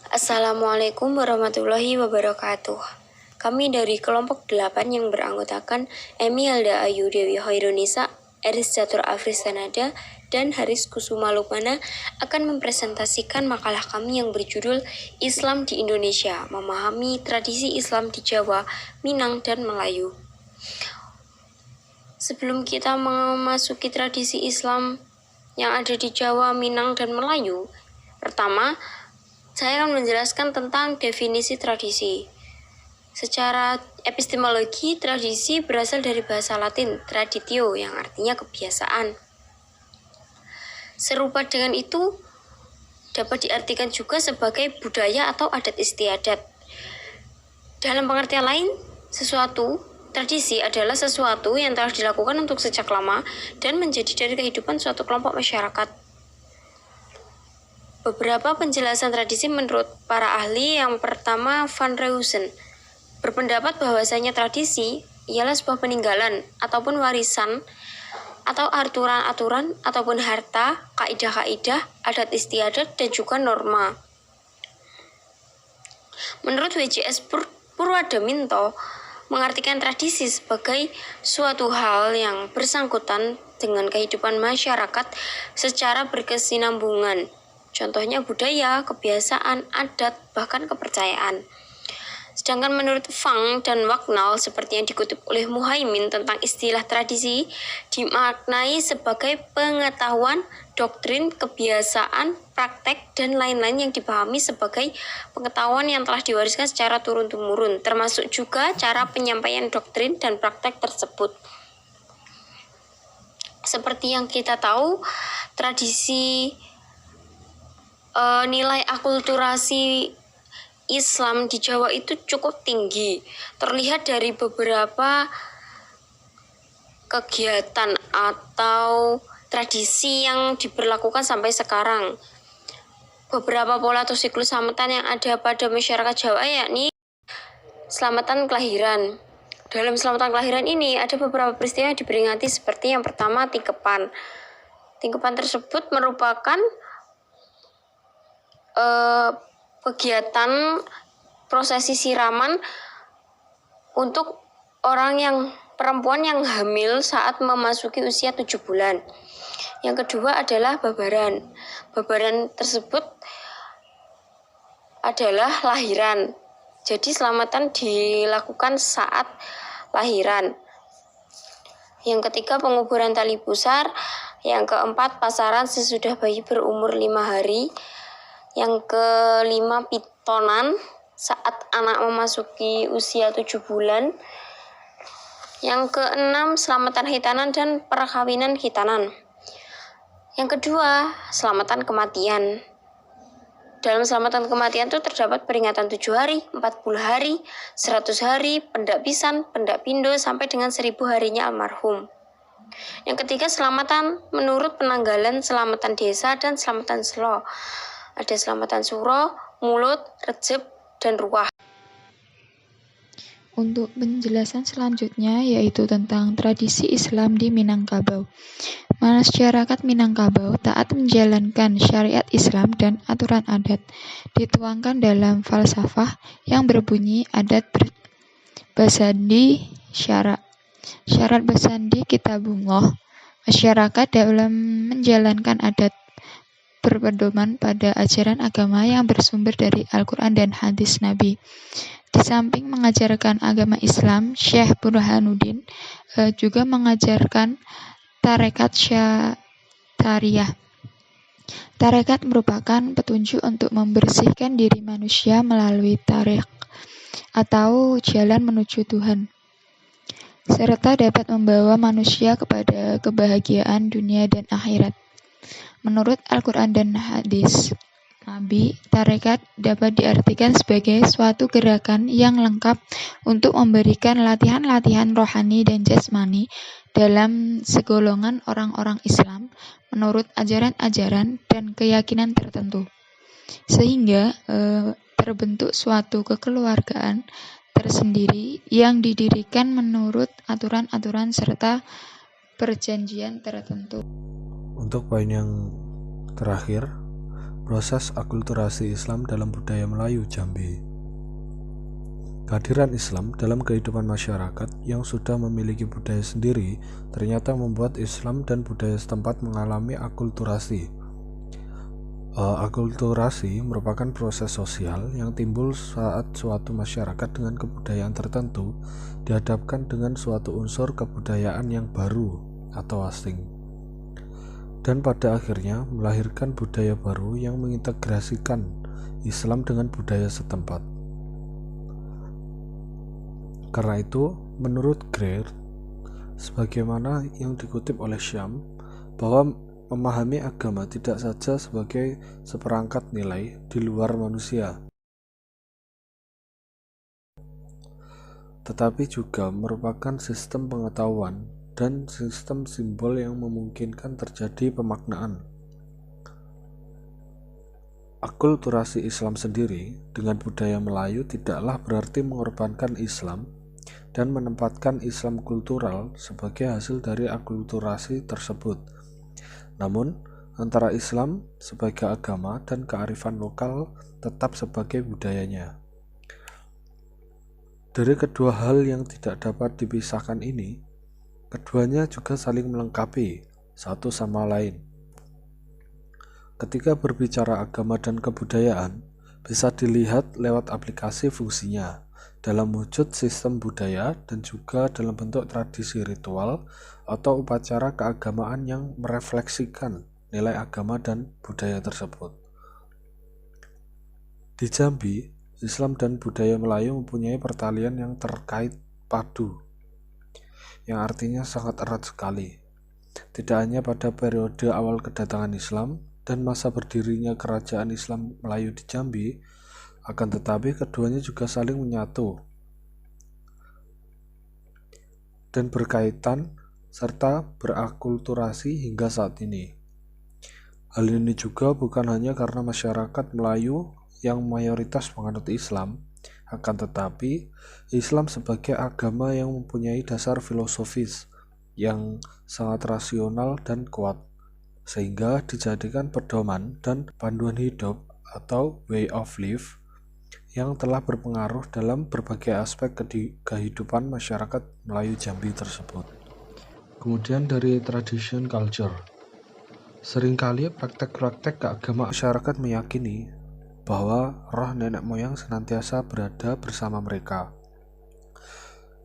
Assalamualaikum warahmatullahi wabarakatuh. Kami dari kelompok 8 yang beranggotakan Emi Alda Ayu Dewi Hoirunisa, Eris Catur Afris Sanada, dan Haris Kusuma Lukmana akan mempresentasikan makalah kami yang berjudul Islam di Indonesia, Memahami Tradisi Islam di Jawa, Minang, dan Melayu. Sebelum kita memasuki tradisi Islam yang ada di Jawa, Minang, dan Melayu, pertama, saya akan menjelaskan tentang definisi tradisi. Secara epistemologi, tradisi berasal dari bahasa Latin traditio yang artinya kebiasaan. Serupa dengan itu, dapat diartikan juga sebagai budaya atau adat istiadat. Dalam pengertian lain, tradisi adalah sesuatu yang telah dilakukan untuk sejak lama dan menjadi dari kehidupan suatu kelompok masyarakat. Beberapa penjelasan tradisi menurut para ahli. Yang pertama, Van Reusen berpendapat bahwasanya tradisi ialah sebuah peninggalan ataupun warisan atau aturan-aturan ataupun harta, kaidah-kaidah, adat istiadat, dan juga norma. Menurut W.J.S. Purwadaminto, mengartikan tradisi sebagai suatu hal yang bersangkutan dengan kehidupan masyarakat secara berkesinambungan. Contohnya budaya, kebiasaan, adat, bahkan kepercayaan. Sedangkan menurut Fang dan Waknal, seperti yang dikutip oleh Muhaimin tentang istilah tradisi, dimaknai sebagai pengetahuan, doktrin, kebiasaan, praktek, dan lain-lain yang dipahami sebagai pengetahuan yang telah diwariskan secara turun-temurun, termasuk juga cara penyampaian doktrin dan praktek tersebut. Seperti yang kita tahu, tradisi nilai akulturasi Islam di Jawa itu cukup tinggi. Terlihat dari beberapa kegiatan atau tradisi yang diberlakukan sampai sekarang. Beberapa pola atau siklus selamatan yang ada pada masyarakat Jawa yakni selamatan kelahiran. Dalam selamatan kelahiran ini ada beberapa peristiwa yang diperingati, seperti yang pertama, tingkepan. Tingkepan tersebut merupakan kegiatan prosesi siraman untuk orang yang perempuan yang hamil saat memasuki usia 7 bulan. Yang kedua adalah babaran. Babaran tersebut adalah lahiran. Jadi selamatan dilakukan saat lahiran. Yang ketiga, penguburan tali pusar. Yang keempat, pasaran sesudah bayi berumur 5 hari. Yang kelima, pitonan saat anak memasuki usia 7 bulan. Yang keenam, selamatan hitanan dan perkawinan hitanan. Yang kedua, selamatan kematian. Dalam selamatan kematian itu terdapat peringatan 7 hari, 40 hari, 100 hari, pendak pisan, pendak pindo, sampai dengan 1000 harinya almarhum. Yang ketiga, selamatan menurut penanggalan, selamatan desa, dan selamatan selo. Ada selamatan suro, mulut, recep, dan ruah. Untuk penjelasan selanjutnya yaitu tentang tradisi Islam di Minangkabau. Masyarakat Minangkabau taat menjalankan syariat Islam dan aturan adat dituangkan dalam falsafah yang berbunyi adat basandi syara. Syarat basandi kitabullah. Masyarakat dalam menjalankan adat berpedoman pada ajaran agama yang bersumber dari Al-Quran dan hadis Nabi. Di samping mengajarkan agama Islam, Syekh Burhanuddin juga mengajarkan tarekat Syatariyah. Tarekat merupakan petunjuk untuk membersihkan diri manusia melalui tareq atau jalan menuju Tuhan, serta dapat membawa manusia kepada kebahagiaan dunia dan akhirat. Menurut Al-Quran dan hadis Nabi, tarekat dapat diartikan sebagai suatu gerakan yang lengkap untuk memberikan latihan-latihan rohani dan jasmani dalam segolongan orang-orang Islam menurut ajaran-ajaran dan keyakinan tertentu, sehingga terbentuk suatu kekeluargaan tersendiri yang didirikan menurut aturan-aturan serta perjanjian tertentu. Untuk poin yang terakhir, Proses akulturasi Islam dalam budaya Melayu Jambi. Kehadiran Islam dalam kehidupan masyarakat yang sudah memiliki budaya sendiri ternyata membuat Islam dan budaya setempat mengalami akulturasi. Akulturasi merupakan proses sosial yang timbul saat suatu masyarakat dengan kebudayaan tertentu dihadapkan dengan suatu unsur kebudayaan yang baru atau asing, dan pada akhirnya melahirkan budaya baru yang mengintegrasikan Islam dengan budaya setempat. Karena itu, menurut Greer, sebagaimana yang dikutip oleh Syam, bahwa memahami agama tidak saja sebagai seperangkat nilai di luar manusia, tetapi juga merupakan sistem pengetahuan dan sistem simbol yang memungkinkan terjadi pemaknaan. Akulturasi Islam sendiri dengan budaya Melayu tidaklah berarti mengorbankan Islam dan menempatkan Islam kultural sebagai hasil dari akulturasi tersebut. Namun, antara Islam sebagai agama dan kearifan lokal tetap sebagai budayanya. Dari kedua hal yang tidak dapat dipisahkan ini, keduanya juga saling melengkapi satu sama lain. Ketika berbicara agama dan kebudayaan, bisa dilihat lewat aplikasi fungsinya dalam wujud sistem budaya dan juga dalam bentuk tradisi ritual atau upacara keagamaan yang merefleksikan nilai agama dan budaya tersebut. Di Jambi, Islam dan budaya Melayu mempunyai pertalian yang terkait padu, yang artinya sangat erat sekali. Tidak hanya pada periode awal kedatangan Islam dan masa berdirinya kerajaan Islam Melayu di Jambi, akan tetapi keduanya juga saling menyatu dan berkaitan serta berakulturasi hingga saat ini. Hal ini juga bukan hanya karena masyarakat Melayu yang mayoritas menganut Islam, akan tetapi Islam sebagai agama yang mempunyai dasar filosofis yang sangat rasional dan kuat, sehingga dijadikan pedoman dan panduan hidup atau way of life yang telah berpengaruh dalam berbagai aspek kehidupan masyarakat Melayu Jambi tersebut. Kemudian dari tradition culture, seringkali praktek-praktek keagamaan masyarakat meyakini bahwa roh nenek moyang senantiasa berada bersama mereka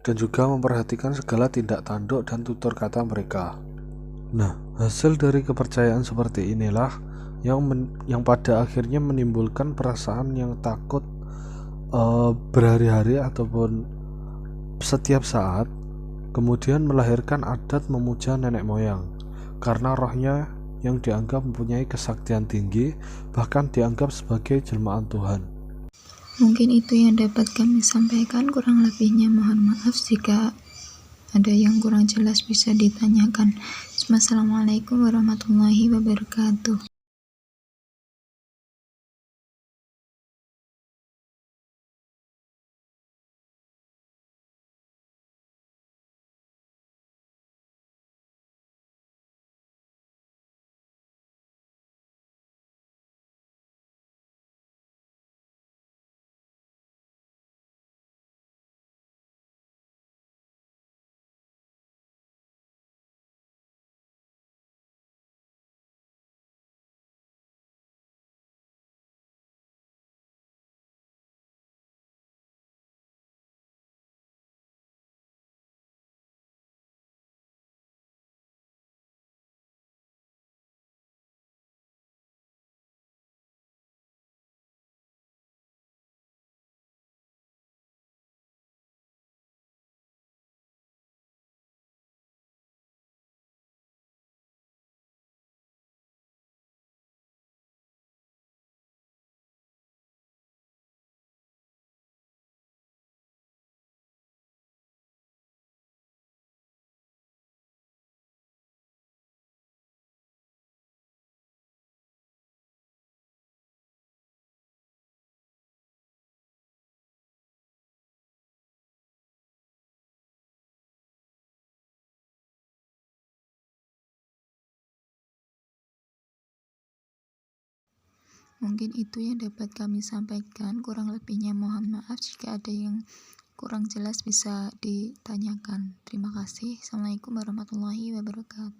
dan juga memperhatikan segala tindak tanduk dan tutur kata mereka. Nah, hasil dari kepercayaan seperti inilah yang pada akhirnya menimbulkan perasaan yang takut berhari-hari ataupun setiap saat, kemudian melahirkan adat memuja nenek moyang karena rohnya yang dianggap mempunyai kesaktian tinggi, bahkan dianggap sebagai jelmaan Tuhan. Mungkin itu yang dapat kami sampaikan, kurang lebihnya mohon maaf jika ada yang kurang jelas bisa ditanyakan. Wassalamualaikum warahmatullahi wabarakatuh. Mungkin itu yang dapat kami sampaikan, kurang lebihnya mohon maaf. Jika ada yang kurang jelas bisa ditanyakan. Terima kasih. Assalamualaikum warahmatullahi wabarakatuh.